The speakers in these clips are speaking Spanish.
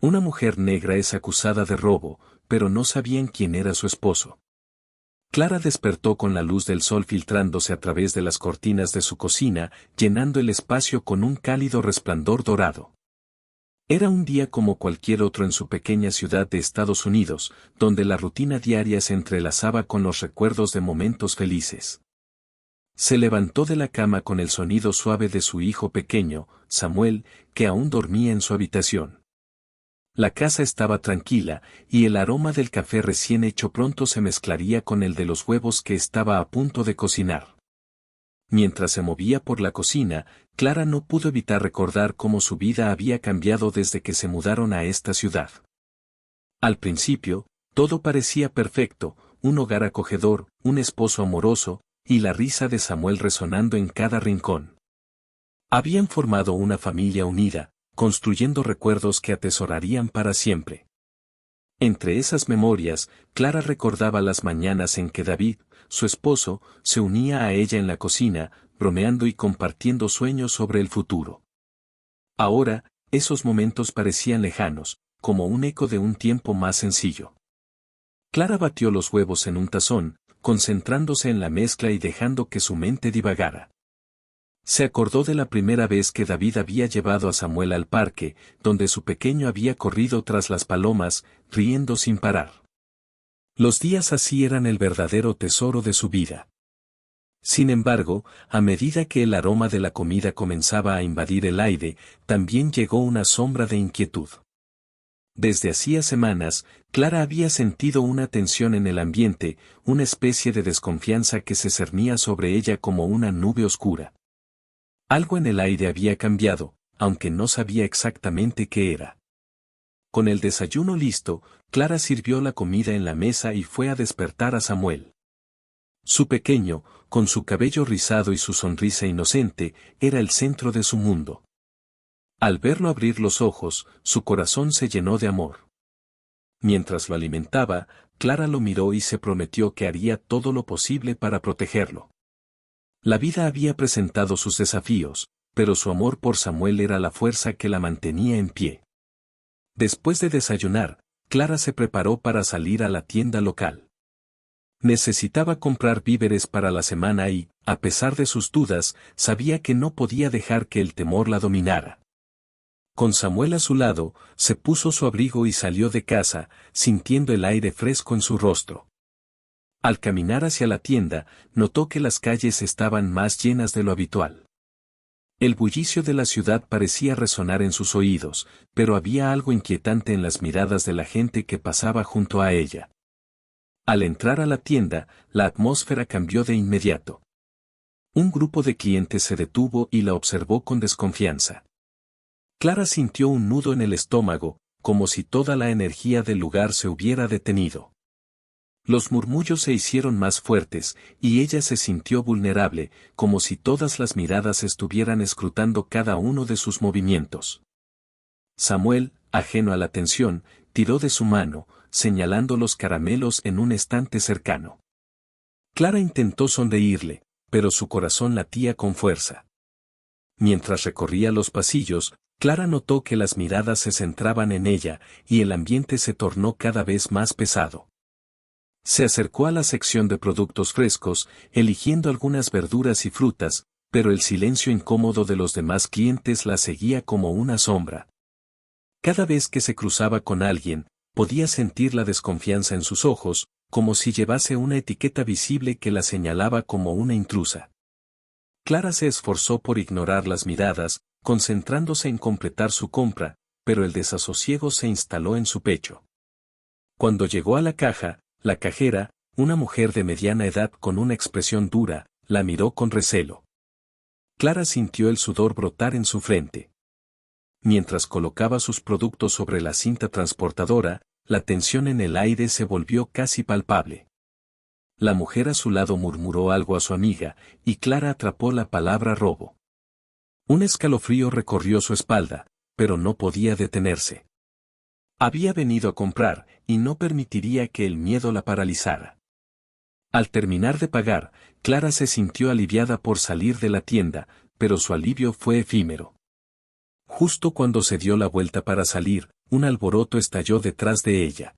Una mujer negra es acusada de robo, pero no sabían quién era su esposo. Clara despertó con la luz del sol filtrándose a través de las cortinas de su cocina, llenando el espacio con un cálido resplandor dorado. Era un día como cualquier otro en su pequeña ciudad de Estados Unidos, donde la rutina diaria se entrelazaba con los recuerdos de momentos felices. Se levantó de la cama con el sonido suave de su hijo pequeño, Samuel, que aún dormía en su habitación. La casa estaba tranquila, y el aroma del café recién hecho pronto se mezclaría con el de los huevos que estaba a punto de cocinar. Mientras se movía por la cocina, Clara no pudo evitar recordar cómo su vida había cambiado desde que se mudaron a esta ciudad. Al principio, todo parecía perfecto, un hogar acogedor, un esposo amoroso, y la risa de Samuel resonando en cada rincón. Habían formado una familia unida, construyendo recuerdos que atesorarían para siempre. Entre esas memorias, Clara recordaba las mañanas en que David, su esposo, se unía a ella en la cocina, bromeando y compartiendo sueños sobre el futuro. Ahora, esos momentos parecían lejanos, como un eco de un tiempo más sencillo. Clara batió los huevos en un tazón, concentrándose en la mezcla y dejando que su mente divagara. Se acordó de la primera vez que David había llevado a Samuel al parque, donde su pequeño había corrido tras las palomas, riendo sin parar. Los días así eran el verdadero tesoro de su vida. Sin embargo, a medida que el aroma de la comida comenzaba a invadir el aire, también llegó una sombra de inquietud. Desde hacía semanas, Clara había sentido una tensión en el ambiente, una especie de desconfianza que se cernía sobre ella como una nube oscura. Algo en el aire había cambiado, aunque no sabía exactamente qué era. Con el desayuno listo, Clara sirvió la comida en la mesa y fue a despertar a Samuel. Su pequeño, con su cabello rizado y su sonrisa inocente, era el centro de su mundo. Al verlo abrir los ojos, su corazón se llenó de amor. Mientras lo alimentaba, Clara lo miró y se prometió que haría todo lo posible para protegerlo. La vida había presentado sus desafíos, pero su amor por Samuel era la fuerza que la mantenía en pie. Después de desayunar, Clara se preparó para salir a la tienda local. Necesitaba comprar víveres para la semana y, a pesar de sus dudas, sabía que no podía dejar que el temor la dominara. Con Samuel a su lado, se puso su abrigo y salió de casa, sintiendo el aire fresco en su rostro. Al caminar hacia la tienda, notó que las calles estaban más llenas de lo habitual. El bullicio de la ciudad parecía resonar en sus oídos, pero había algo inquietante en las miradas de la gente que pasaba junto a ella. Al entrar a la tienda, la atmósfera cambió de inmediato. Un grupo de clientes se detuvo y la observó con desconfianza. Clara sintió un nudo en el estómago, como si toda la energía del lugar se hubiera detenido. Los murmullos se hicieron más fuertes, y ella se sintió vulnerable, como si todas las miradas estuvieran escrutando cada uno de sus movimientos. Samuel, ajeno a la tensión, tiró de su mano, señalando los caramelos en un estante cercano. Clara intentó sonreírle, pero su corazón latía con fuerza. Mientras recorría los pasillos, Clara notó que las miradas se centraban en ella, y el ambiente se tornó cada vez más pesado. Se acercó a la sección de productos frescos, eligiendo algunas verduras y frutas, pero el silencio incómodo de los demás clientes la seguía como una sombra. Cada vez que se cruzaba con alguien, podía sentir la desconfianza en sus ojos, como si llevase una etiqueta visible que la señalaba como una intrusa. Clara se esforzó por ignorar las miradas, concentrándose en completar su compra, pero el desasosiego se instaló en su pecho. Cuando llegó a la caja, la cajera, una mujer de mediana edad con una expresión dura, la miró con recelo. Clara sintió el sudor brotar en su frente. Mientras colocaba sus productos sobre la cinta transportadora, la tensión en el aire se volvió casi palpable. La mujer a su lado murmuró algo a su amiga, y Clara atrapó la palabra robo. Un escalofrío recorrió su espalda, pero no podía detenerse. Había venido a comprar, y no permitiría que el miedo la paralizara. Al terminar de pagar, Clara se sintió aliviada por salir de la tienda, pero su alivio fue efímero. Justo cuando se dio la vuelta para salir, un alboroto estalló detrás de ella.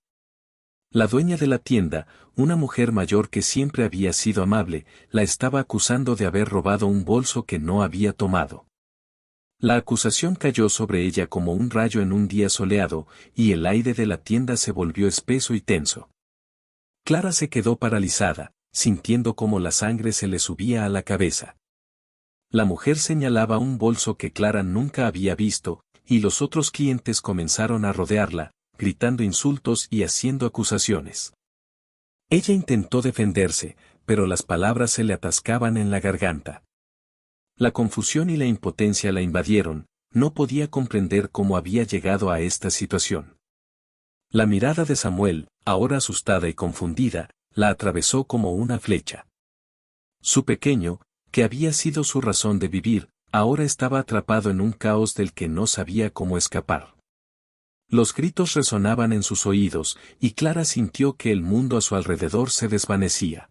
La dueña de la tienda, una mujer mayor que siempre había sido amable, la estaba acusando de haber robado un bolso que no había tomado. La acusación cayó sobre ella como un rayo en un día soleado, y el aire de la tienda se volvió espeso y tenso. Clara se quedó paralizada, sintiendo cómo la sangre se le subía a la cabeza. La mujer señalaba un bolso que Clara nunca había visto, y los otros clientes comenzaron a rodearla, gritando insultos y haciendo acusaciones. Ella intentó defenderse, pero las palabras se le atascaban en la garganta. La confusión y la impotencia la invadieron, no podía comprender cómo había llegado a esta situación. La mirada de Samuel, ahora asustada y confundida, la atravesó como una flecha. Su pequeño, que había sido su razón de vivir, ahora estaba atrapado en un caos del que no sabía cómo escapar. Los gritos resonaban en sus oídos, y Clara sintió que el mundo a su alrededor se desvanecía.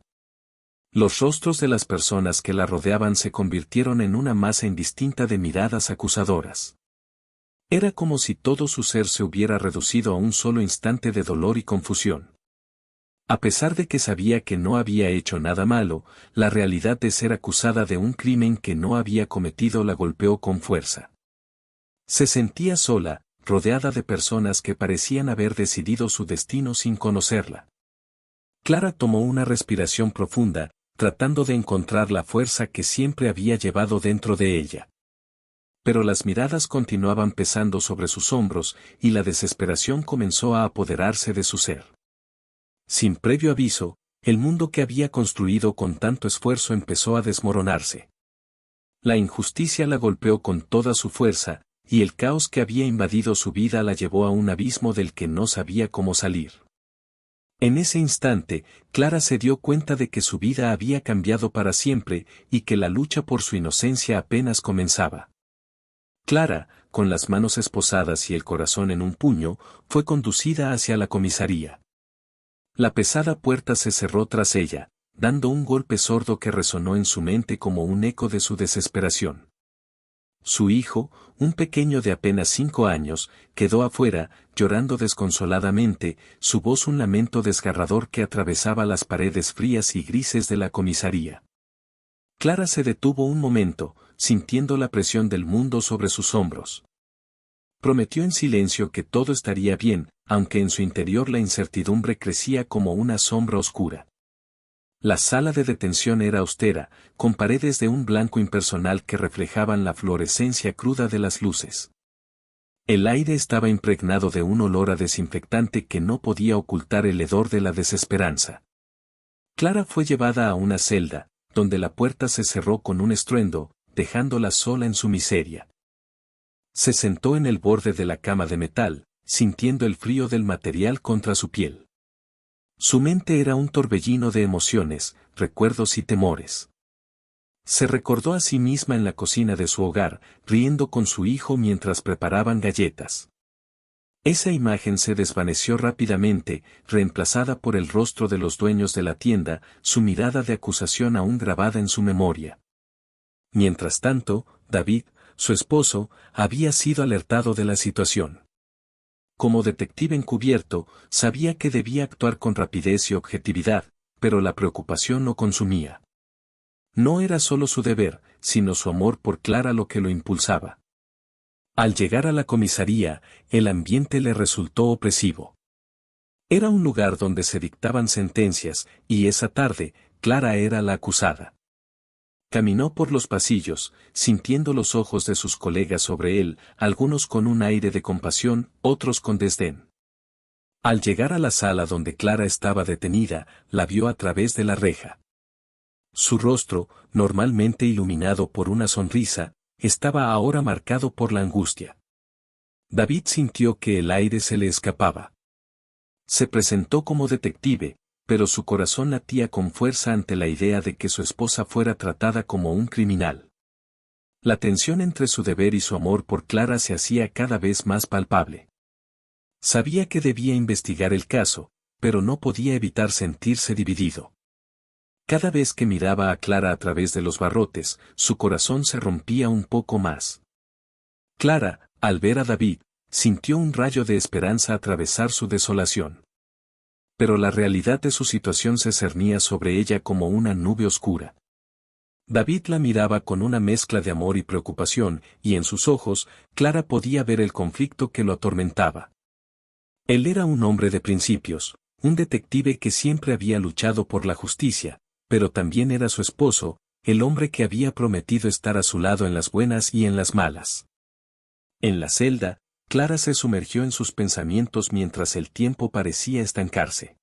Los rostros de las personas que la rodeaban se convirtieron en una masa indistinta de miradas acusadoras. Era como si todo su ser se hubiera reducido a un solo instante de dolor y confusión. A pesar de que sabía que no había hecho nada malo, la realidad de ser acusada de un crimen que no había cometido la golpeó con fuerza. Se sentía sola, rodeada de personas que parecían haber decidido su destino sin conocerla. Clara tomó una respiración profunda, tratando de encontrar la fuerza que siempre había llevado dentro de ella. Pero las miradas continuaban pesando sobre sus hombros, y la desesperación comenzó a apoderarse de su ser. Sin previo aviso, el mundo que había construido con tanto esfuerzo empezó a desmoronarse. La injusticia la golpeó con toda su fuerza, y el caos que había invadido su vida la llevó a un abismo del que no sabía cómo salir. En ese instante, Clara se dio cuenta de que su vida había cambiado para siempre, y que la lucha por su inocencia apenas comenzaba. Clara, con las manos esposadas y el corazón en un puño, fue conducida hacia la comisaría. La pesada puerta se cerró tras ella, dando un golpe sordo que resonó en su mente como un eco de su desesperación. Su hijo, un pequeño de apenas 5 años, quedó afuera, llorando desconsoladamente, su voz un lamento desgarrador que atravesaba las paredes frías y grises de la comisaría. Clara se detuvo un momento, sintiendo la presión del mundo sobre sus hombros. Prometió en silencio que todo estaría bien, aunque en su interior la incertidumbre crecía como una sombra oscura. La sala de detención era austera, con paredes de un blanco impersonal que reflejaban la fluorescencia cruda de las luces. El aire estaba impregnado de un olor a desinfectante que no podía ocultar el hedor de la desesperanza. Clara fue llevada a una celda, donde la puerta se cerró con un estruendo, dejándola sola en su miseria. Se sentó en el borde de la cama de metal, sintiendo el frío del material contra su piel. Su mente era un torbellino de emociones, recuerdos y temores. Se recordó a sí misma en la cocina de su hogar, riendo con su hijo mientras preparaban galletas. Esa imagen se desvaneció rápidamente, reemplazada por el rostro de los dueños de la tienda, su mirada de acusación aún grabada en su memoria. Mientras tanto, David, su esposo, había sido alertado de la situación. Como detective encubierto, sabía que debía actuar con rapidez y objetividad, pero la preocupación lo consumía. No era solo su deber, sino su amor por Clara lo que lo impulsaba. Al llegar a la comisaría, el ambiente le resultó opresivo. Era un lugar donde se dictaban sentencias, y esa tarde, Clara era la acusada. Caminó por los pasillos, sintiendo los ojos de sus colegas sobre él, algunos con un aire de compasión, otros con desdén. Al llegar a la sala donde Clara estaba detenida, la vio a través de la reja. Su rostro, normalmente iluminado por una sonrisa, estaba ahora marcado por la angustia. David sintió que el aire se le escapaba. Se presentó como detective, pero su corazón latía con fuerza ante la idea de que su esposa fuera tratada como un criminal. La tensión entre su deber y su amor por Clara se hacía cada vez más palpable. Sabía que debía investigar el caso, pero no podía evitar sentirse dividido. Cada vez que miraba a Clara a través de los barrotes, su corazón se rompía un poco más. Clara, al ver a David, sintió un rayo de esperanza atravesar su desolación. Pero la realidad de su situación se cernía sobre ella como una nube oscura. David la miraba con una mezcla de amor y preocupación, y en sus ojos, Clara podía ver el conflicto que lo atormentaba. Él era un hombre de principios, un detective que siempre había luchado por la justicia, pero también era su esposo, el hombre que había prometido estar a su lado en las buenas y en las malas. En la celda, Clara se sumergió en sus pensamientos mientras el tiempo parecía estancarse.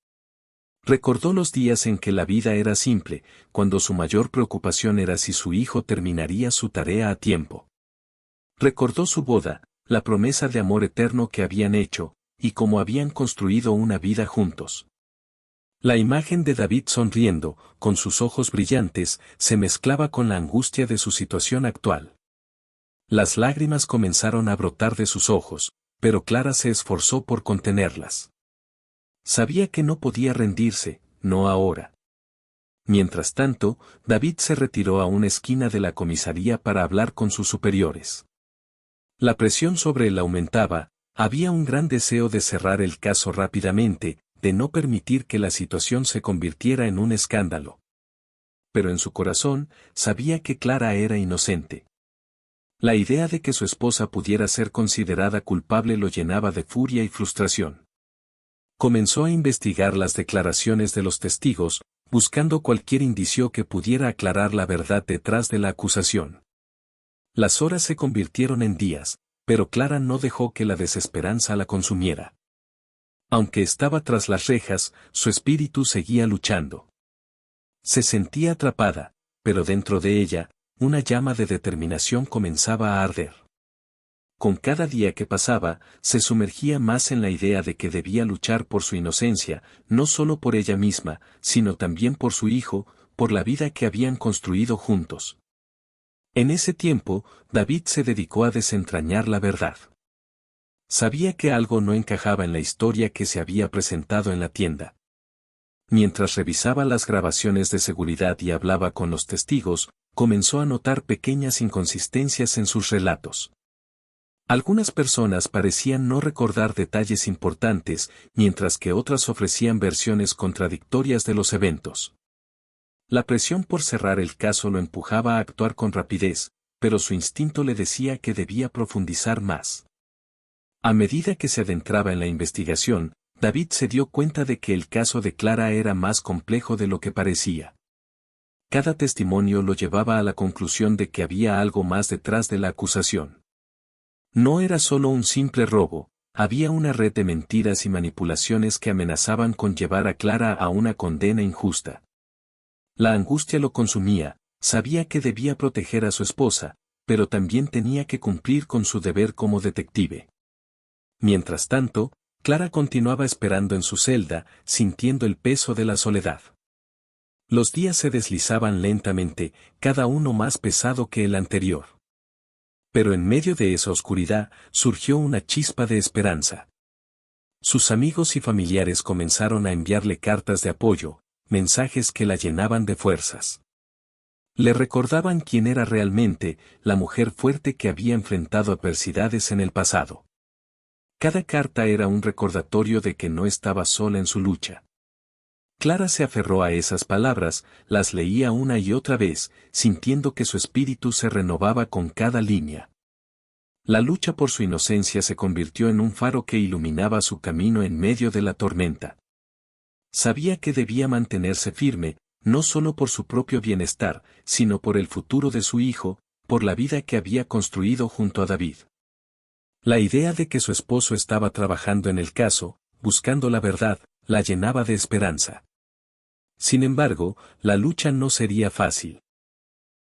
Recordó los días en que la vida era simple, cuando su mayor preocupación era si su hijo terminaría su tarea a tiempo. Recordó su boda, la promesa de amor eterno que habían hecho, y cómo habían construido una vida juntos. La imagen de David sonriendo, con sus ojos brillantes, se mezclaba con la angustia de su situación actual. Las lágrimas comenzaron a brotar de sus ojos, pero Clara se esforzó por contenerlas. Sabía que no podía rendirse, no ahora. Mientras tanto, David se retiró a una esquina de la comisaría para hablar con sus superiores. La presión sobre él aumentaba, había un gran deseo de cerrar el caso rápidamente, de no permitir que la situación se convirtiera en un escándalo. Pero en su corazón, sabía que Clara era inocente. La idea de que su esposa pudiera ser considerada culpable lo llenaba de furia y frustración. Comenzó a investigar las declaraciones de los testigos, buscando cualquier indicio que pudiera aclarar la verdad detrás de la acusación. Las horas se convirtieron en días, pero Clara no dejó que la desesperanza la consumiera. Aunque estaba tras las rejas, su espíritu seguía luchando. Se sentía atrapada, pero dentro de ella, una llama de determinación comenzaba a arder. Con cada día que pasaba, se sumergía más en la idea de que debía luchar por su inocencia, no solo por ella misma, sino también por su hijo, por la vida que habían construido juntos. En ese tiempo, David se dedicó a desentrañar la verdad. Sabía que algo no encajaba en la historia que se había presentado en la tienda. Mientras revisaba las grabaciones de seguridad y hablaba con los testigos, comenzó a notar pequeñas inconsistencias en sus relatos. Algunas personas parecían no recordar detalles importantes, mientras que otras ofrecían versiones contradictorias de los eventos. La presión por cerrar el caso lo empujaba a actuar con rapidez, pero su instinto le decía que debía profundizar más. A medida que se adentraba en la investigación, David se dio cuenta de que el caso de Clara era más complejo de lo que parecía. Cada testimonio lo llevaba a la conclusión de que había algo más detrás de la acusación. No era solo un simple robo, había una red de mentiras y manipulaciones que amenazaban con llevar a Clara a una condena injusta. La angustia lo consumía, sabía que debía proteger a su esposa, pero también tenía que cumplir con su deber como detective. Mientras tanto, Clara continuaba esperando en su celda, sintiendo el peso de la soledad. Los días se deslizaban lentamente, cada uno más pesado que el anterior. Pero en medio de esa oscuridad, surgió una chispa de esperanza. Sus amigos y familiares comenzaron a enviarle cartas de apoyo, mensajes que la llenaban de fuerzas. Le recordaban quién era realmente, la mujer fuerte que había enfrentado adversidades en el pasado. Cada carta era un recordatorio de que no estaba sola en su lucha. Clara se aferró a esas palabras, las leía una y otra vez, sintiendo que su espíritu se renovaba con cada línea. La lucha por su inocencia se convirtió en un faro que iluminaba su camino en medio de la tormenta. Sabía que debía mantenerse firme, no solo por su propio bienestar, sino por el futuro de su hijo, por la vida que había construido junto a David. La idea de que su esposo estaba trabajando en el caso, buscando la verdad, la llenaba de esperanza. Sin embargo, la lucha no sería fácil.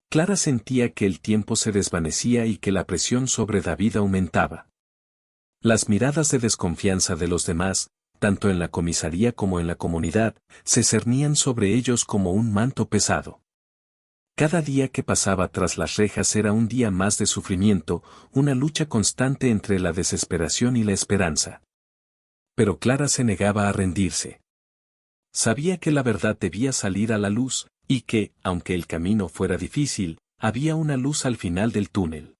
Clara sentía que el tiempo se desvanecía y que la presión sobre David aumentaba. Las miradas de desconfianza de los demás, tanto en la comisaría como en la comunidad, se cernían sobre ellos como un manto pesado. Cada día que pasaba tras las rejas era un día más de sufrimiento, una lucha constante entre la desesperación y la esperanza. Pero Clara se negaba a rendirse. Sabía que la verdad debía salir a la luz, y que, aunque el camino fuera difícil, había una luz al final del túnel.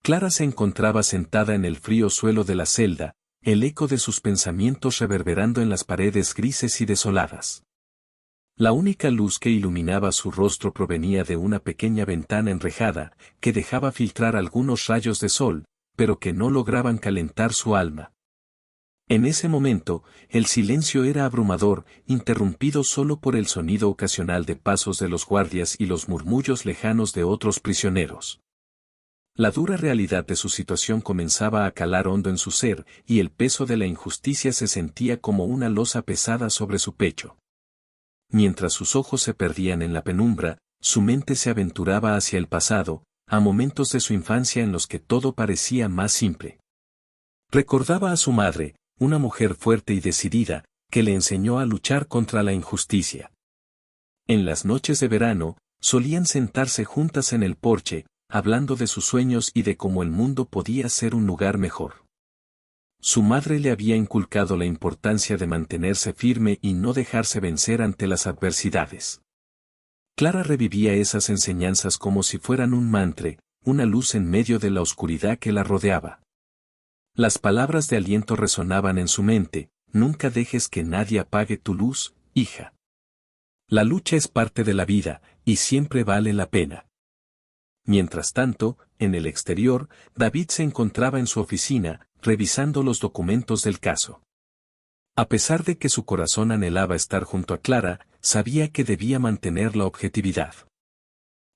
Clara se encontraba sentada en el frío suelo de la celda, el eco de sus pensamientos reverberando en las paredes grises y desoladas. La única luz que iluminaba su rostro provenía de una pequeña ventana enrejada, que dejaba filtrar algunos rayos de sol, pero que no lograban calentar su alma. En ese momento, el silencio era abrumador, interrumpido solo por el sonido ocasional de pasos de los guardias y los murmullos lejanos de otros prisioneros. La dura realidad de su situación comenzaba a calar hondo en su ser, y el peso de la injusticia se sentía como una losa pesada sobre su pecho. Mientras sus ojos se perdían en la penumbra, su mente se aventuraba hacia el pasado, a momentos de su infancia en los que todo parecía más simple. Recordaba a su madre, una mujer fuerte y decidida, que le enseñó a luchar contra la injusticia. En las noches de verano, solían sentarse juntas en el porche, hablando de sus sueños y de cómo el mundo podía ser un lugar mejor. Su madre le había inculcado la importancia de mantenerse firme y no dejarse vencer ante las adversidades. Clara revivía esas enseñanzas como si fueran un mantra, una luz en medio de la oscuridad que la rodeaba. Las palabras de aliento resonaban en su mente: nunca dejes que nadie apague tu luz, hija. La lucha es parte de la vida, y siempre vale la pena. Mientras tanto, en el exterior, David se encontraba en su oficina, revisando los documentos del caso. A pesar de que su corazón anhelaba estar junto a Clara, sabía que debía mantener la objetividad.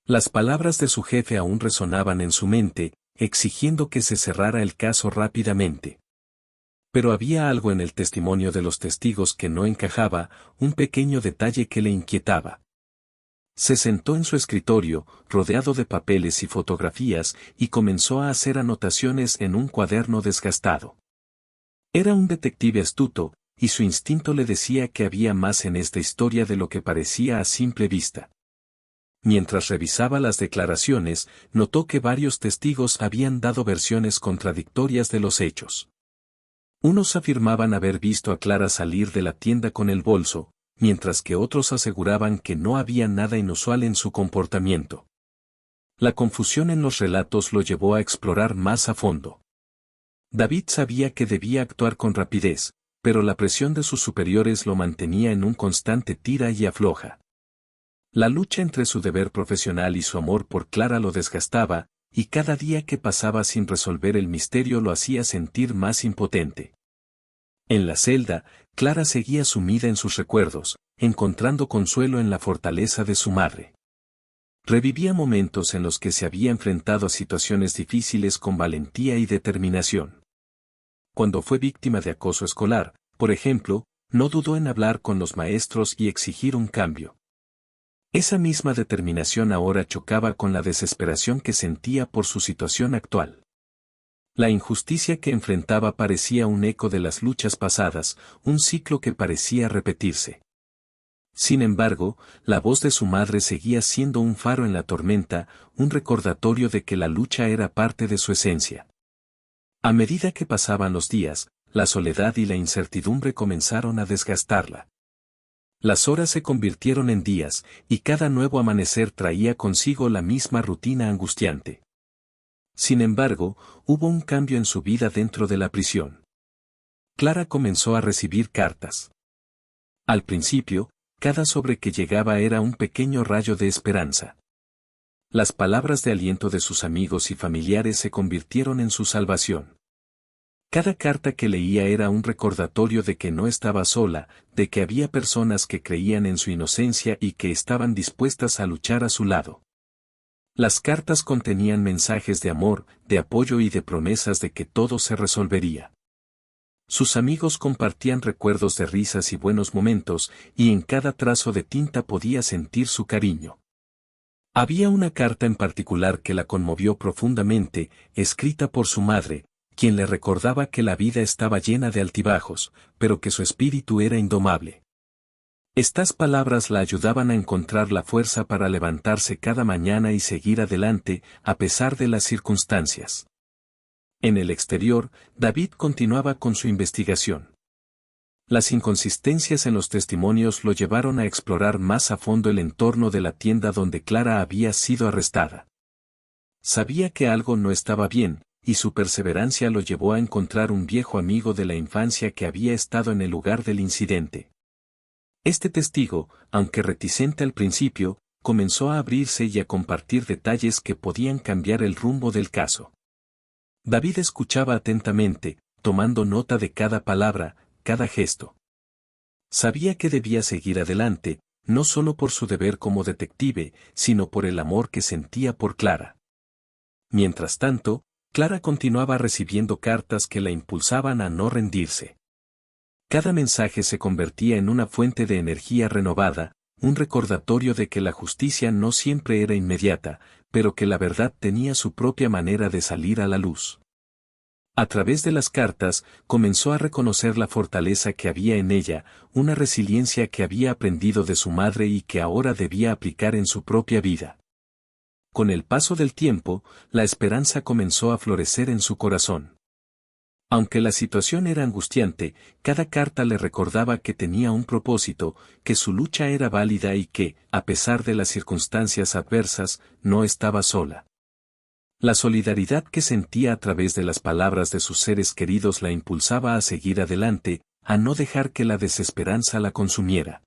Las palabras de su jefe aún resonaban en su mente, exigiendo que se cerrara el caso rápidamente. Pero había algo en el testimonio de los testigos que no encajaba, un pequeño detalle que le inquietaba. Se sentó en su escritorio, rodeado de papeles y fotografías, y comenzó a hacer anotaciones en un cuaderno desgastado. Era un detective astuto, y su instinto le decía que había más en esta historia de lo que parecía a simple vista. Mientras revisaba las declaraciones, notó que varios testigos habían dado versiones contradictorias de los hechos. Unos afirmaban haber visto a Clara salir de la tienda con el bolso, mientras que otros aseguraban que no había nada inusual en su comportamiento. La confusión en los relatos lo llevó a explorar más a fondo. David sabía que debía actuar con rapidez, pero la presión de sus superiores lo mantenía en un constante tira y afloja. La lucha entre su deber profesional y su amor por Clara lo desgastaba, y cada día que pasaba sin resolver el misterio lo hacía sentir más impotente. En la celda, Clara seguía sumida en sus recuerdos, encontrando consuelo en la fortaleza de su madre. Revivía momentos en los que se había enfrentado a situaciones difíciles con valentía y determinación. Cuando fue víctima de acoso escolar, por ejemplo, no dudó en hablar con los maestros y exigir un cambio. Esa misma determinación ahora chocaba con la desesperación que sentía por su situación actual. La injusticia que enfrentaba parecía un eco de las luchas pasadas, un ciclo que parecía repetirse. Sin embargo, la voz de su madre seguía siendo un faro en la tormenta, un recordatorio de que la lucha era parte de su esencia. A medida que pasaban los días, la soledad y la incertidumbre comenzaron a desgastarla. Las horas se convirtieron en días, y cada nuevo amanecer traía consigo la misma rutina angustiante. Sin embargo, hubo un cambio en su vida dentro de la prisión. Clara comenzó a recibir cartas. Al principio, cada sobre que llegaba era un pequeño rayo de esperanza. Las palabras de aliento de sus amigos y familiares se convirtieron en su salvación. Cada carta que leía era un recordatorio de que no estaba sola, de que había personas que creían en su inocencia y que estaban dispuestas a luchar a su lado. Las cartas contenían mensajes de amor, de apoyo y de promesas de que todo se resolvería. Sus amigos compartían recuerdos de risas y buenos momentos, y en cada trazo de tinta podía sentir su cariño. Había una carta en particular que la conmovió profundamente, escrita por su madre, quien le recordaba que la vida estaba llena de altibajos, pero que su espíritu era indomable. Estas palabras la ayudaban a encontrar la fuerza para levantarse cada mañana y seguir adelante, a pesar de las circunstancias. En el exterior, David continuaba con su investigación. Las inconsistencias en los testimonios lo llevaron a explorar más a fondo el entorno de la tienda donde Clara había sido arrestada. Sabía que algo no estaba bien, y su perseverancia lo llevó a encontrar un viejo amigo de la infancia que había estado en el lugar del incidente. Este testigo, aunque reticente al principio, comenzó a abrirse y a compartir detalles que podían cambiar el rumbo del caso. David escuchaba atentamente, tomando nota de cada palabra, cada gesto. Sabía que debía seguir adelante, no solo por su deber como detective, sino por el amor que sentía por Clara. Mientras tanto, Clara continuaba recibiendo cartas que la impulsaban a no rendirse. Cada mensaje se convertía en una fuente de energía renovada, un recordatorio de que la justicia no siempre era inmediata, pero que la verdad tenía su propia manera de salir a la luz. A través de las cartas, comenzó a reconocer la fortaleza que había en ella, una resiliencia que había aprendido de su madre y que ahora debía aplicar en su propia vida. Con el paso del tiempo, la esperanza comenzó a florecer en su corazón. Aunque la situación era angustiante, cada carta le recordaba que tenía un propósito, que su lucha era válida y que, a pesar de las circunstancias adversas, no estaba sola. La solidaridad que sentía a través de las palabras de sus seres queridos la impulsaba a seguir adelante, a no dejar que la desesperanza la consumiera.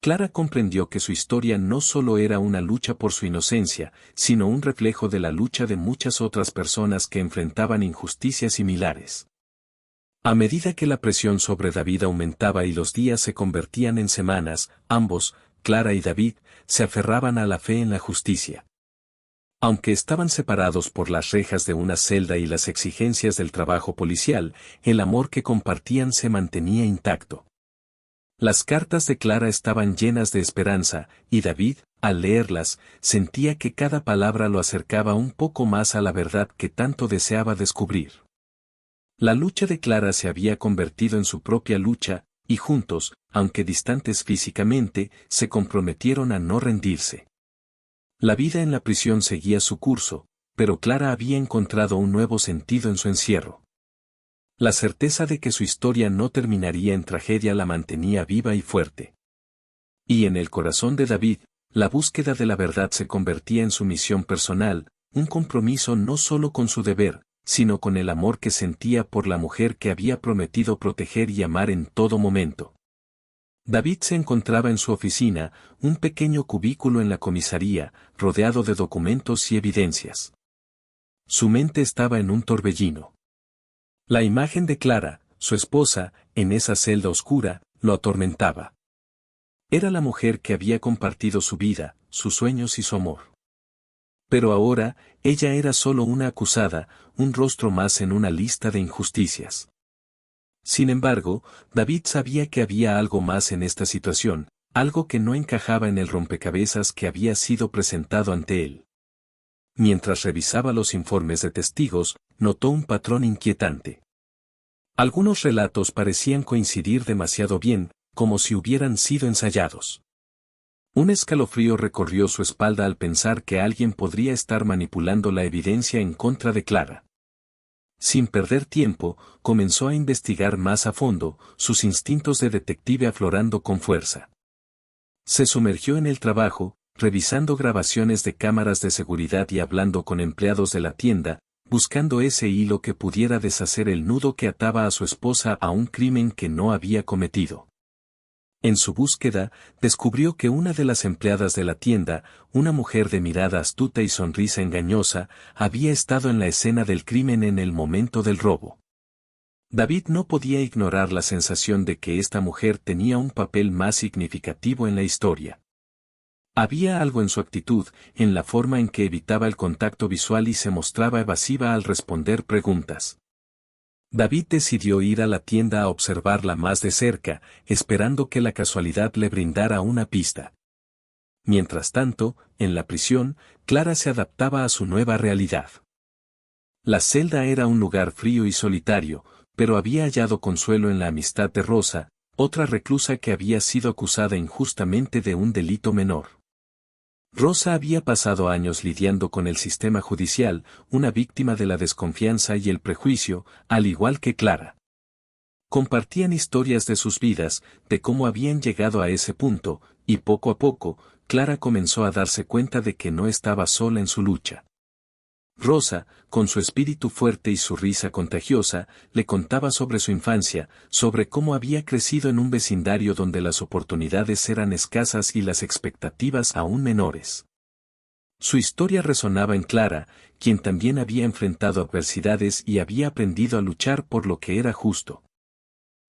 Clara comprendió que su historia no solo era una lucha por su inocencia, sino un reflejo de la lucha de muchas otras personas que enfrentaban injusticias similares. A medida que la presión sobre David aumentaba y los días se convertían en semanas, ambos, Clara y David, se aferraban a la fe en la justicia. Aunque estaban separados por las rejas de una celda y las exigencias del trabajo policial, el amor que compartían se mantenía intacto. Las cartas de Clara estaban llenas de esperanza, y David, al leerlas, sentía que cada palabra lo acercaba un poco más a la verdad que tanto deseaba descubrir. La lucha de Clara se había convertido en su propia lucha, y juntos, aunque distantes físicamente, se comprometieron a no rendirse. La vida en la prisión seguía su curso, pero Clara había encontrado un nuevo sentido en su encierro. La certeza de que su historia no terminaría en tragedia la mantenía viva y fuerte. Y en el corazón de David, la búsqueda de la verdad se convertía en su misión personal, un compromiso no solo con su deber, sino con el amor que sentía por la mujer que había prometido proteger y amar en todo momento. David se encontraba en su oficina, un pequeño cubículo en la comisaría, rodeado de documentos y evidencias. Su mente estaba en un torbellino. La imagen de Clara, su esposa, en esa celda oscura, lo atormentaba. Era la mujer que había compartido su vida, sus sueños y su amor. Pero ahora, ella era solo una acusada, un rostro más en una lista de injusticias. Sin embargo, David sabía que había algo más en esta situación, algo que no encajaba en el rompecabezas que había sido presentado ante él. Mientras revisaba los informes de testigos, notó un patrón inquietante. Algunos relatos parecían coincidir demasiado bien, como si hubieran sido ensayados. Un escalofrío recorrió su espalda al pensar que alguien podría estar manipulando la evidencia en contra de Clara. Sin perder tiempo, comenzó a investigar más a fondo, sus instintos de detective aflorando con fuerza. Se sumergió en el trabajo, revisando grabaciones de cámaras de seguridad y hablando con empleados de la tienda, buscando ese hilo que pudiera deshacer el nudo que ataba a su esposa a un crimen que no había cometido. En su búsqueda, descubrió que una de las empleadas de la tienda, una mujer de mirada astuta y sonrisa engañosa, había estado en la escena del crimen en el momento del robo. David no podía ignorar la sensación de que esta mujer tenía un papel más significativo en la historia. Había algo en su actitud, en la forma en que evitaba el contacto visual y se mostraba evasiva al responder preguntas. David decidió ir a la tienda a observarla más de cerca, esperando que la casualidad le brindara una pista. Mientras tanto, en la prisión, Clara se adaptaba a su nueva realidad. La celda era un lugar frío y solitario, pero había hallado consuelo en la amistad de Rosa, otra reclusa que había sido acusada injustamente de un delito menor. Rosa había pasado años lidiando con el sistema judicial, una víctima de la desconfianza y el prejuicio, al igual que Clara. Compartían historias de sus vidas, de cómo habían llegado a ese punto, y poco a poco, Clara comenzó a darse cuenta de que no estaba sola en su lucha. Rosa, con su espíritu fuerte y su risa contagiosa, le contaba sobre su infancia, sobre cómo había crecido en un vecindario donde las oportunidades eran escasas y las expectativas aún menores. Su historia resonaba en Clara, quien también había enfrentado adversidades y había aprendido a luchar por lo que era justo.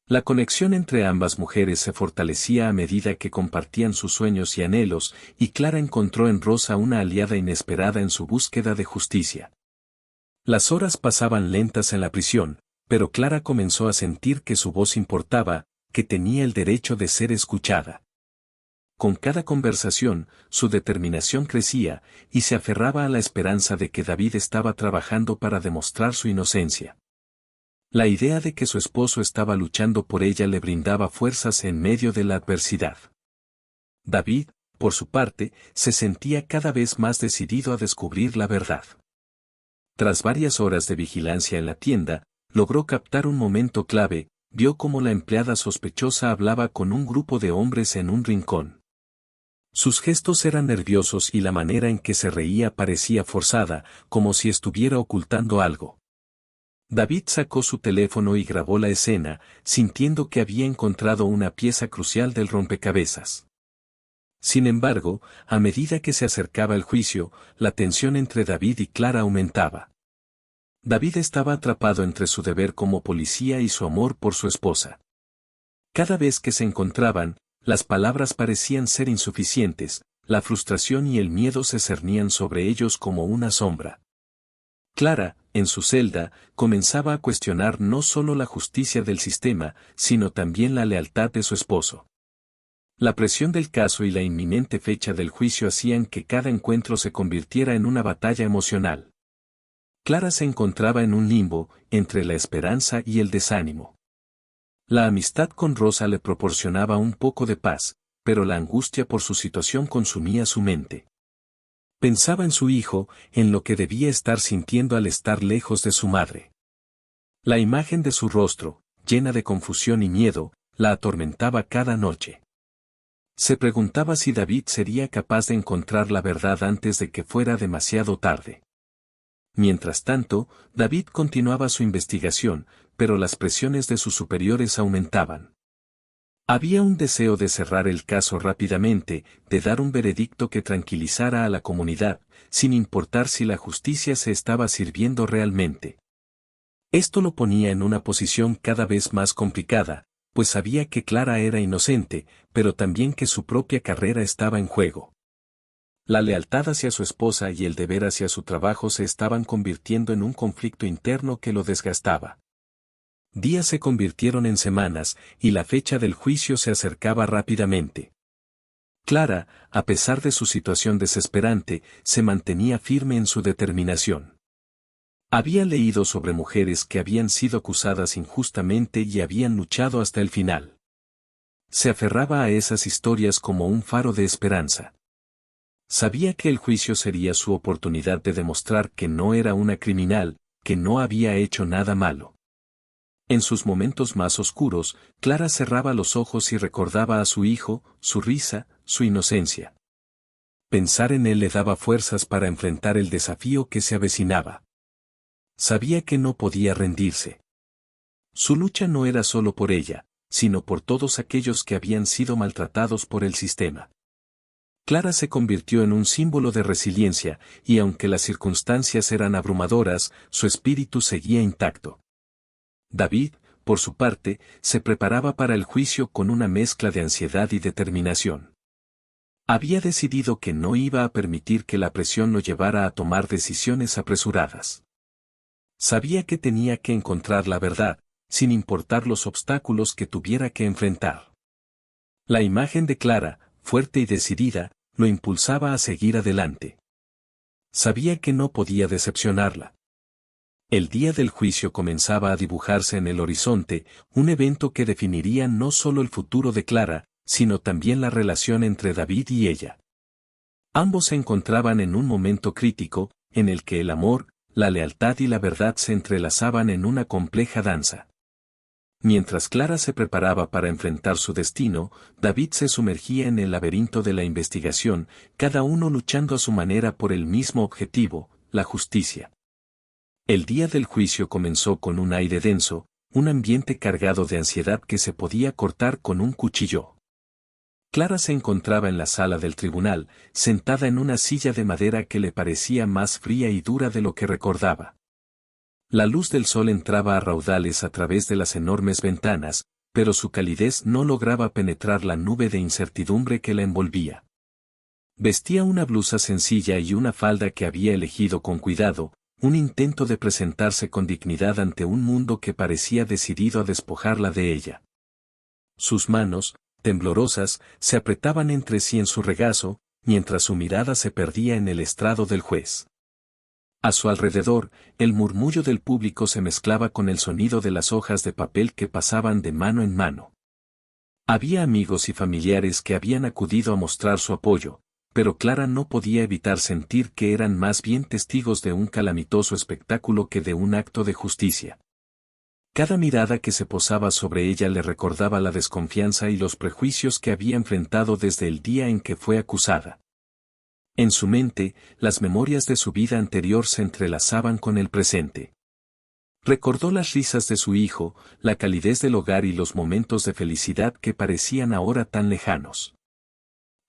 La conexión entre ambas mujeres se fortalecía a medida que compartían sus sueños y anhelos, y Clara encontró en Rosa una aliada inesperada en su búsqueda de justicia. Las horas pasaban lentas en la prisión, pero Clara comenzó a sentir que su voz importaba, que tenía el derecho de ser escuchada. Con cada conversación, su determinación crecía, y se aferraba a la esperanza de que David estaba trabajando para demostrar su inocencia. La idea de que su esposo estaba luchando por ella le brindaba fuerzas en medio de la adversidad. David, por su parte, se sentía cada vez más decidido a descubrir la verdad. Tras varias horas de vigilancia en la tienda, logró captar un momento clave, vio cómo la empleada sospechosa hablaba con un grupo de hombres en un rincón. Sus gestos eran nerviosos y la manera en que se reía parecía forzada, como si estuviera ocultando algo. David sacó su teléfono y grabó la escena, sintiendo que había encontrado una pieza crucial del rompecabezas. Sin embargo, a medida que se acercaba el juicio, la tensión entre David y Clara aumentaba. David estaba atrapado entre su deber como policía y su amor por su esposa. Cada vez que se encontraban, las palabras parecían ser insuficientes, la frustración y el miedo se cernían sobre ellos como una sombra. Clara, en su celda, comenzaba a cuestionar no solo la justicia del sistema, sino también la lealtad de su esposo. La presión del caso y la inminente fecha del juicio hacían que cada encuentro se convirtiera en una batalla emocional. Clara se encontraba en un limbo, entre la esperanza y el desánimo. La amistad con Rosa le proporcionaba un poco de paz, pero la angustia por su situación consumía su mente. Pensaba en su hijo, en lo que debía estar sintiendo al estar lejos de su madre. La imagen de su rostro, llena de confusión y miedo, la atormentaba cada noche. Se preguntaba si David sería capaz de encontrar la verdad antes de que fuera demasiado tarde. Mientras tanto, David continuaba su investigación, pero las presiones de sus superiores aumentaban. Había un deseo de cerrar el caso rápidamente, de dar un veredicto que tranquilizara a la comunidad, sin importar si la justicia se estaba sirviendo realmente. Esto lo ponía en una posición cada vez más complicada, pues sabía que Clara era inocente, pero también que su propia carrera estaba en juego. La lealtad hacia su esposa y el deber hacia su trabajo se estaban convirtiendo en un conflicto interno que lo desgastaba. Días se convirtieron en semanas, y la fecha del juicio se acercaba rápidamente. Clara, a pesar de su situación desesperante, se mantenía firme en su determinación. Había leído sobre mujeres que habían sido acusadas injustamente y habían luchado hasta el final. Se aferraba a esas historias como un faro de esperanza. Sabía que el juicio sería su oportunidad de demostrar que no era una criminal, que no había hecho nada malo. En sus momentos más oscuros, Clara cerraba los ojos y recordaba a su hijo, su risa, su inocencia. Pensar en él le daba fuerzas para enfrentar el desafío que se avecinaba. Sabía que no podía rendirse. Su lucha no era solo por ella, sino por todos aquellos que habían sido maltratados por el sistema. Clara se convirtió en un símbolo de resiliencia, y aunque las circunstancias eran abrumadoras, su espíritu seguía intacto. David, por su parte, se preparaba para el juicio con una mezcla de ansiedad y determinación. Había decidido que no iba a permitir que la presión lo llevara a tomar decisiones apresuradas. Sabía que tenía que encontrar la verdad, sin importar los obstáculos que tuviera que enfrentar. La imagen de Clara, fuerte y decidida, lo impulsaba a seguir adelante. Sabía que no podía decepcionarla. El día del juicio comenzaba a dibujarse en el horizonte, un evento que definiría no solo el futuro de Clara, sino también la relación entre David y ella. Ambos se encontraban en un momento crítico, en el que el amor, la lealtad y la verdad se entrelazaban en una compleja danza. Mientras Clara se preparaba para enfrentar su destino, David se sumergía en el laberinto de la investigación, cada uno luchando a su manera por el mismo objetivo, la justicia. El día del juicio comenzó con un aire denso, un ambiente cargado de ansiedad que se podía cortar con un cuchillo. Clara se encontraba en la sala del tribunal, sentada en una silla de madera que le parecía más fría y dura de lo que recordaba. La luz del sol entraba a raudales a través de las enormes ventanas, pero su calidez no lograba penetrar la nube de incertidumbre que la envolvía. Vestía una blusa sencilla y una falda que había elegido con cuidado, un intento de presentarse con dignidad ante un mundo que parecía decidido a despojarla de ella. Sus manos, temblorosas, se apretaban entre sí en su regazo, mientras su mirada se perdía en el estrado del juez. A su alrededor, el murmullo del público se mezclaba con el sonido de las hojas de papel que pasaban de mano en mano. Había amigos y familiares que habían acudido a mostrar su apoyo, pero Clara no podía evitar sentir que eran más bien testigos de un calamitoso espectáculo que de un acto de justicia. Cada mirada que se posaba sobre ella le recordaba la desconfianza y los prejuicios que había enfrentado desde el día en que fue acusada. En su mente, las memorias de su vida anterior se entrelazaban con el presente. Recordó las risas de su hijo, la calidez del hogar y los momentos de felicidad que parecían ahora tan lejanos.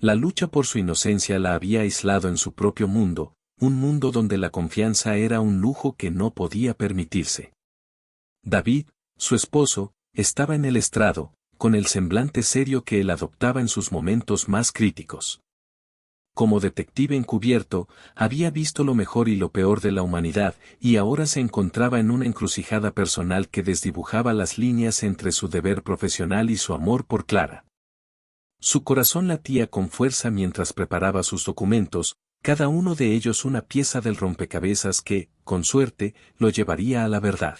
La lucha por su inocencia la había aislado en su propio mundo, un mundo donde la confianza era un lujo que no podía permitirse. David, su esposo, estaba en el estrado, con el semblante serio que él adoptaba en sus momentos más críticos. Como detective encubierto, había visto lo mejor y lo peor de la humanidad, y ahora se encontraba en una encrucijada personal que desdibujaba las líneas entre su deber profesional y su amor por Clara. Su corazón latía con fuerza mientras preparaba sus documentos, cada uno de ellos una pieza del rompecabezas que, con suerte, lo llevaría a la verdad.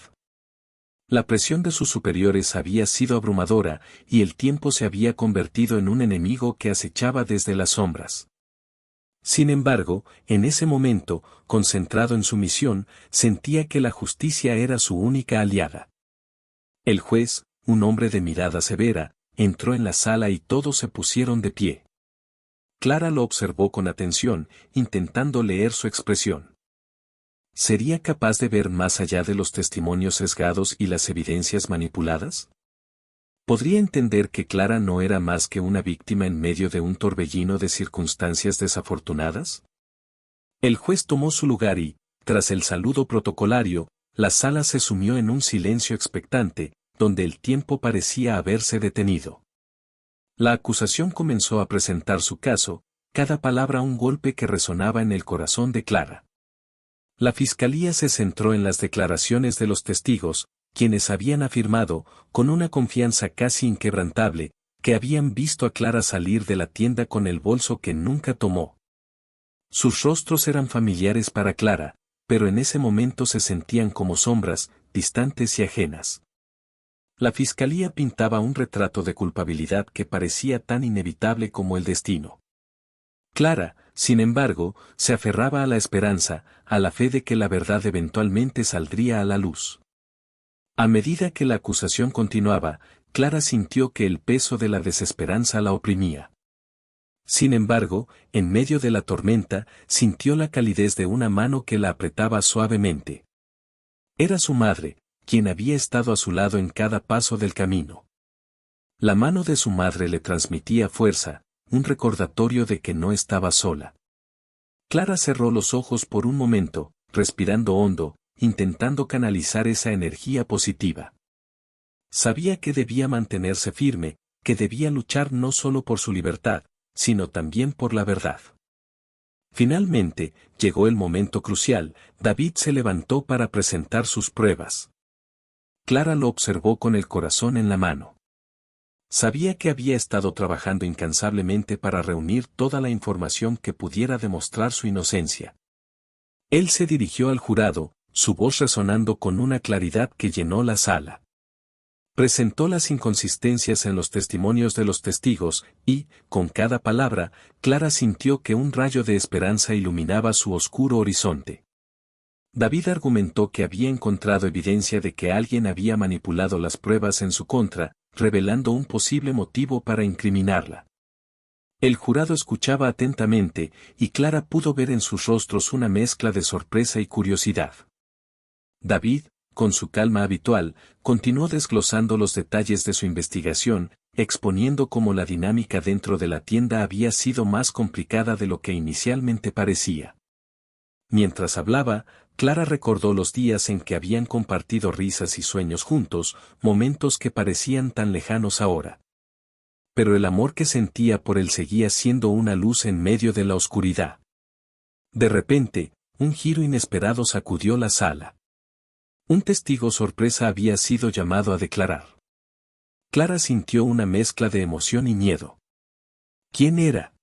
La presión de sus superiores había sido abrumadora, y el tiempo se había convertido en un enemigo que acechaba desde las sombras. Sin embargo, en ese momento, concentrado en su misión, sentía que la justicia era su única aliada. El juez, un hombre de mirada severa, entró en la sala y todos se pusieron de pie. Clara lo observó con atención, intentando leer su expresión. ¿Sería capaz de ver más allá de los testimonios sesgados y las evidencias manipuladas? ¿Podría entender que Clara no era más que una víctima en medio de un torbellino de circunstancias desafortunadas? El juez tomó su lugar y, tras el saludo protocolario, la sala se sumió en un silencio expectante, donde el tiempo parecía haberse detenido. La acusación comenzó a presentar su caso, cada palabra un golpe que resonaba en el corazón de Clara. La fiscalía se centró en las declaraciones de los testigos, quienes habían afirmado, con una confianza casi inquebrantable, que habían visto a Clara salir de la tienda con el bolso que nunca tomó. Sus rostros eran familiares para Clara, pero en ese momento se sentían como sombras, distantes y ajenas. La fiscalía pintaba un retrato de culpabilidad que parecía tan inevitable como el destino. Clara, sin embargo, se aferraba a la esperanza, a la fe de que la verdad eventualmente saldría a la luz. A medida que la acusación continuaba, Clara sintió que el peso de la desesperanza la oprimía. Sin embargo, en medio de la tormenta, sintió la calidez de una mano que la apretaba suavemente. Era su madre, quien había estado a su lado en cada paso del camino. La mano de su madre le transmitía fuerza, un recordatorio de que no estaba sola. Clara cerró los ojos por un momento, respirando hondo, intentando canalizar esa energía positiva. Sabía que debía mantenerse firme, que debía luchar no solo por su libertad, sino también por la verdad. Finalmente, llegó el momento crucial, David se levantó para presentar sus pruebas. Clara lo observó con el corazón en la mano. Sabía que había estado trabajando incansablemente para reunir toda la información que pudiera demostrar su inocencia. Él se dirigió al jurado, su voz resonando con una claridad que llenó la sala. Presentó las inconsistencias en los testimonios de los testigos, y, con cada palabra, Clara sintió que un rayo de esperanza iluminaba su oscuro horizonte. David argumentó que había encontrado evidencia de que alguien había manipulado las pruebas en su contra, revelando un posible motivo para incriminarla. El jurado escuchaba atentamente, y Clara pudo ver en sus rostros una mezcla de sorpresa y curiosidad. David, con su calma habitual, continuó desglosando los detalles de su investigación, exponiendo cómo la dinámica dentro de la tienda había sido más complicada de lo que inicialmente parecía. Mientras hablaba, Clara recordó los días en que habían compartido risas y sueños juntos, momentos que parecían tan lejanos ahora. Pero el amor que sentía por él seguía siendo una luz en medio de la oscuridad. De repente, un giro inesperado sacudió la sala. Un testigo sorpresa había sido llamado a declarar. Clara sintió una mezcla de emoción y miedo. ¿Quién era?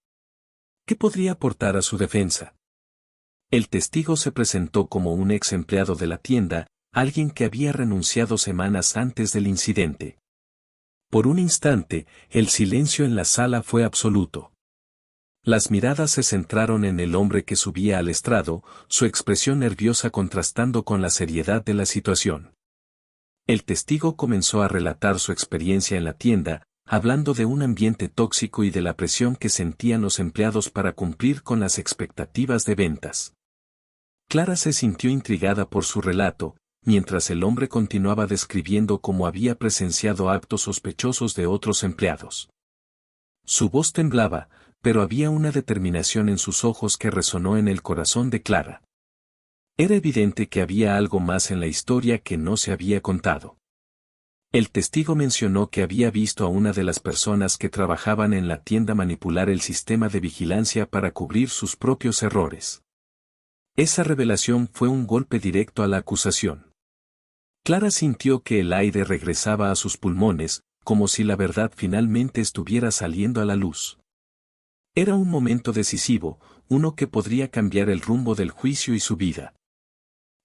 ¿Qué podría aportar a su defensa? El testigo se presentó como un ex empleado de la tienda, alguien que había renunciado semanas antes del incidente. Por un instante, el silencio en la sala fue absoluto. Las miradas se centraron en el hombre que subía al estrado, su expresión nerviosa contrastando con la seriedad de la situación. El testigo comenzó a relatar su experiencia en la tienda, hablando de un ambiente tóxico y de la presión que sentían los empleados para cumplir con las expectativas de ventas. Clara se sintió intrigada por su relato, mientras el hombre continuaba describiendo cómo había presenciado actos sospechosos de otros empleados. Su voz temblaba, pero había una determinación en sus ojos que resonó en el corazón de Clara. Era evidente que había algo más en la historia que no se había contado. El testigo mencionó que había visto a una de las personas que trabajaban en la tienda manipular el sistema de vigilancia para cubrir sus propios errores. Esa revelación fue un golpe directo a la acusación. Clara sintió que el aire regresaba a sus pulmones, como si la verdad finalmente estuviera saliendo a la luz. Era un momento decisivo, uno que podría cambiar el rumbo del juicio y su vida.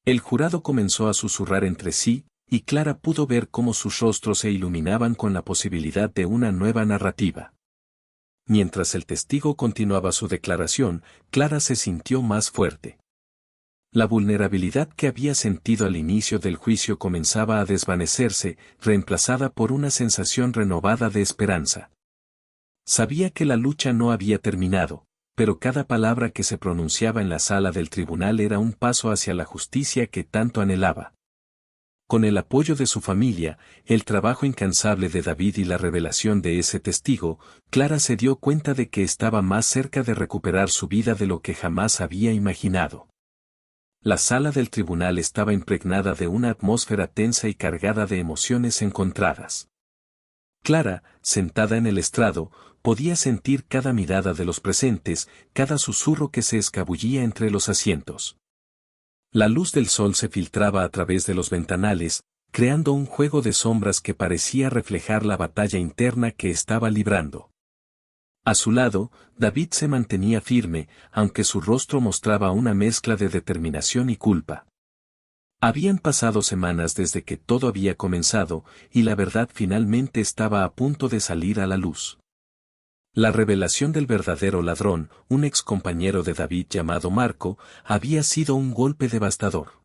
El jurado comenzó a susurrar entre sí, y Clara pudo ver cómo sus rostros se iluminaban con la posibilidad de una nueva narrativa. Mientras el testigo continuaba su declaración, Clara se sintió más fuerte. La vulnerabilidad que había sentido al inicio del juicio comenzaba a desvanecerse, reemplazada por una sensación renovada de esperanza. Sabía que la lucha no había terminado, pero cada palabra que se pronunciaba en la sala del tribunal era un paso hacia la justicia que tanto anhelaba. Con el apoyo de su familia, el trabajo incansable de David y la revelación de ese testigo, Clara se dio cuenta de que estaba más cerca de recuperar su vida de lo que jamás había imaginado. La sala del tribunal estaba impregnada de una atmósfera tensa y cargada de emociones encontradas. Clara, sentada en el estrado, podía sentir cada mirada de los presentes, cada susurro que se escabullía entre los asientos. La luz del sol se filtraba a través de los ventanales, creando un juego de sombras que parecía reflejar la batalla interna que estaba librando. A su lado, David se mantenía firme, aunque su rostro mostraba una mezcla de determinación y culpa. Habían pasado semanas desde que todo había comenzado, y la verdad finalmente estaba a punto de salir a la luz. La revelación del verdadero ladrón, un ex compañero de David llamado Marco, había sido un golpe devastador.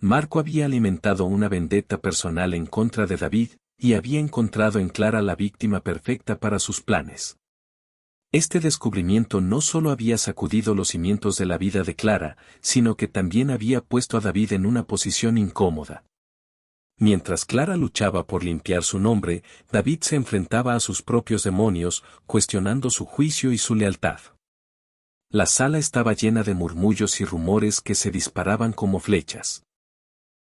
Marco había alimentado una vendetta personal en contra de David, y había encontrado en Clara la víctima perfecta para sus planes. Este descubrimiento no solo había sacudido los cimientos de la vida de Clara, sino que también había puesto a David en una posición incómoda. Mientras Clara luchaba por limpiar su nombre, David se enfrentaba a sus propios demonios, cuestionando su juicio y su lealtad. La sala estaba llena de murmullos y rumores que se disparaban como flechas.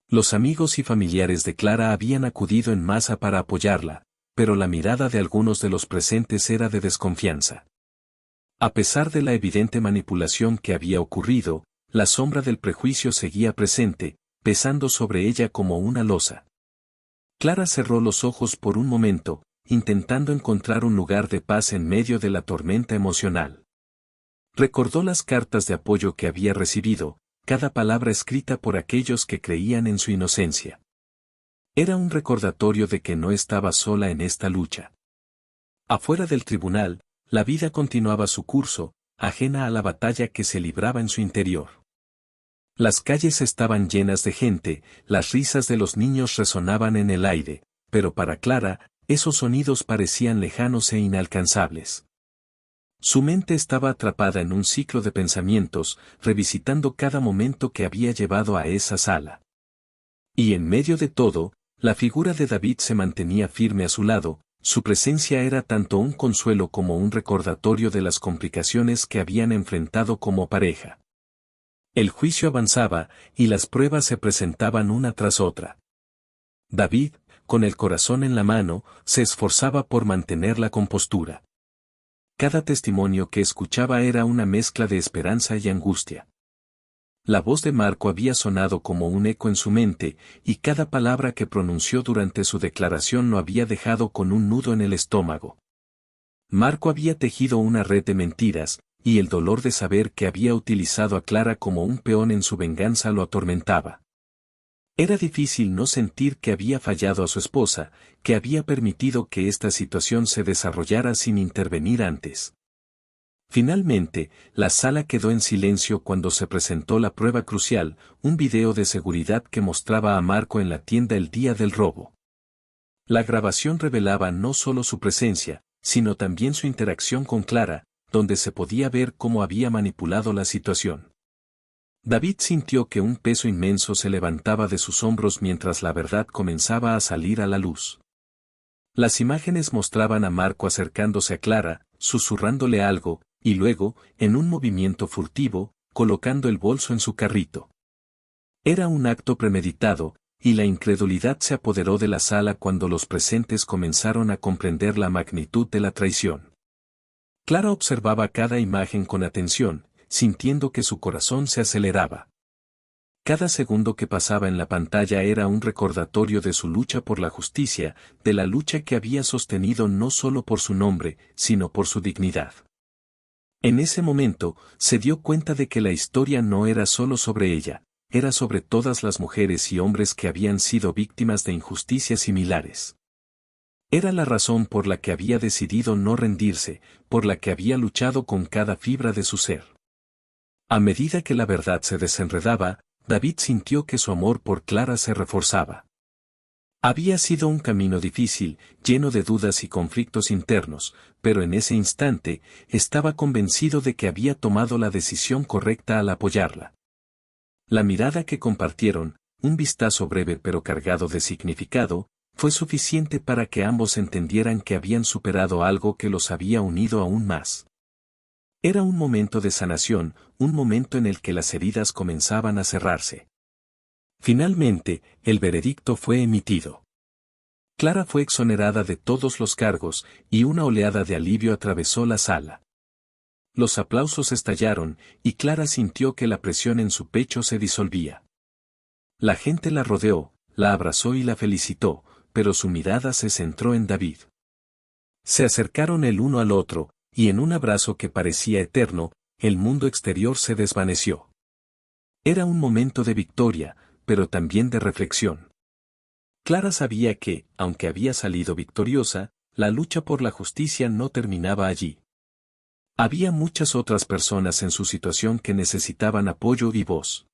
Los amigos y familiares de Clara habían acudido en masa para apoyarla, pero la mirada de algunos de los presentes era de desconfianza. A pesar de la evidente manipulación que había ocurrido, la sombra del prejuicio seguía presente, pesando sobre ella como una losa. Clara cerró los ojos por un momento, intentando encontrar un lugar de paz en medio de la tormenta emocional. Recordó las cartas de apoyo que había recibido, cada palabra escrita por aquellos que creían en su inocencia. Era un recordatorio de que no estaba sola en esta lucha. Afuera del tribunal, la vida continuaba su curso, ajena a la batalla que se libraba en su interior. Las calles estaban llenas de gente, las risas de los niños resonaban en el aire, pero para Clara, esos sonidos parecían lejanos e inalcanzables. Su mente estaba atrapada en un ciclo de pensamientos, revisitando cada momento que había llevado a esa sala. Y en medio de todo, la figura de David se mantenía firme a su lado, su presencia era tanto un consuelo como un recordatorio de las complicaciones que habían enfrentado como pareja. El juicio avanzaba, y las pruebas se presentaban una tras otra. David, con el corazón en la mano, se esforzaba por mantener la compostura. Cada testimonio que escuchaba era una mezcla de esperanza y angustia. La voz de Marco había sonado como un eco en su mente, y cada palabra que pronunció durante su declaración lo había dejado con un nudo en el estómago. Marco había tejido una red de mentiras, y el dolor de saber que había utilizado a Clara como un peón en su venganza lo atormentaba. Era difícil no sentir que había fallado a su esposa, que había permitido que esta situación se desarrollara sin intervenir antes. Finalmente, la sala quedó en silencio cuando se presentó la prueba crucial, un video de seguridad que mostraba a Marco en la tienda el día del robo. La grabación revelaba no solo su presencia, sino también su interacción con Clara, donde se podía ver cómo había manipulado la situación. David sintió que un peso inmenso se levantaba de sus hombros mientras la verdad comenzaba a salir a la luz. Las imágenes mostraban a Marco acercándose a Clara, susurrándole algo, y luego, en un movimiento furtivo, colocando el bolso en su carrito. Era un acto premeditado, y la incredulidad se apoderó de la sala cuando los presentes comenzaron a comprender la magnitud de la traición. Clara observaba cada imagen con atención, sintiendo que su corazón se aceleraba. Cada segundo que pasaba en la pantalla era un recordatorio de su lucha por la justicia, de la lucha que había sostenido no solo por su nombre, sino por su dignidad. En ese momento, se dio cuenta de que la historia no era solo sobre ella, era sobre todas las mujeres y hombres que habían sido víctimas de injusticias similares. Era la razón por la que había decidido no rendirse, por la que había luchado con cada fibra de su ser. A medida que la verdad se desenredaba, David sintió que su amor por Clara se reforzaba. Había sido un camino difícil, lleno de dudas y conflictos internos, pero en ese instante, estaba convencido de que había tomado la decisión correcta al apoyarla. La mirada que compartieron, un vistazo breve pero cargado de significado, fue suficiente para que ambos entendieran que habían superado algo que los había unido aún más. Era un momento de sanación, un momento en el que las heridas comenzaban a cerrarse. Finalmente, el veredicto fue emitido. Clara fue exonerada de todos los cargos, y una oleada de alivio atravesó la sala. Los aplausos estallaron, y Clara sintió que la presión en su pecho se disolvía. La gente la rodeó, la abrazó y la felicitó, pero su mirada se centró en David. Se acercaron el uno al otro, y en un abrazo que parecía eterno, el mundo exterior se desvaneció. Era un momento de victoria, pero también de reflexión. Clara sabía que, aunque había salido victoriosa, la lucha por la justicia no terminaba allí. Había muchas otras personas en su situación que necesitaban apoyo y voz.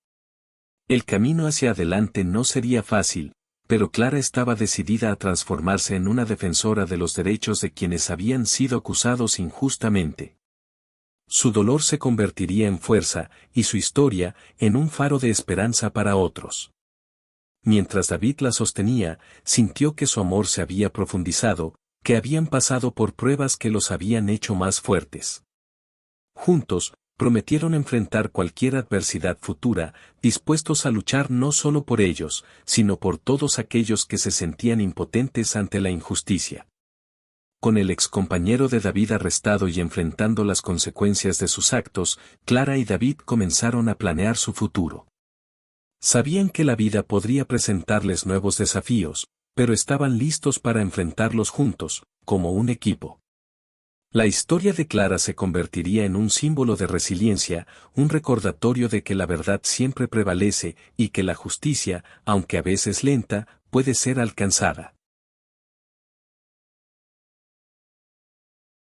El camino hacia adelante no sería fácil, pero Clara estaba decidida a transformarse en una defensora de los derechos de quienes habían sido acusados injustamente. Su dolor se convertiría en fuerza, y su historia, en un faro de esperanza para otros. Mientras David la sostenía, sintió que su amor se había profundizado, que habían pasado por pruebas que los habían hecho más fuertes. Juntos, prometieron enfrentar cualquier adversidad futura, dispuestos a luchar no solo por ellos, sino por todos aquellos que se sentían impotentes ante la injusticia. Con el excompañero de David arrestado y enfrentando las consecuencias de sus actos, Clara y David comenzaron a planear su futuro. Sabían que la vida podría presentarles nuevos desafíos, pero estaban listos para enfrentarlos juntos, como un equipo. La historia de Clara se convertiría en un símbolo de resiliencia, un recordatorio de que la verdad siempre prevalece y que la justicia, aunque a veces lenta, puede ser alcanzada.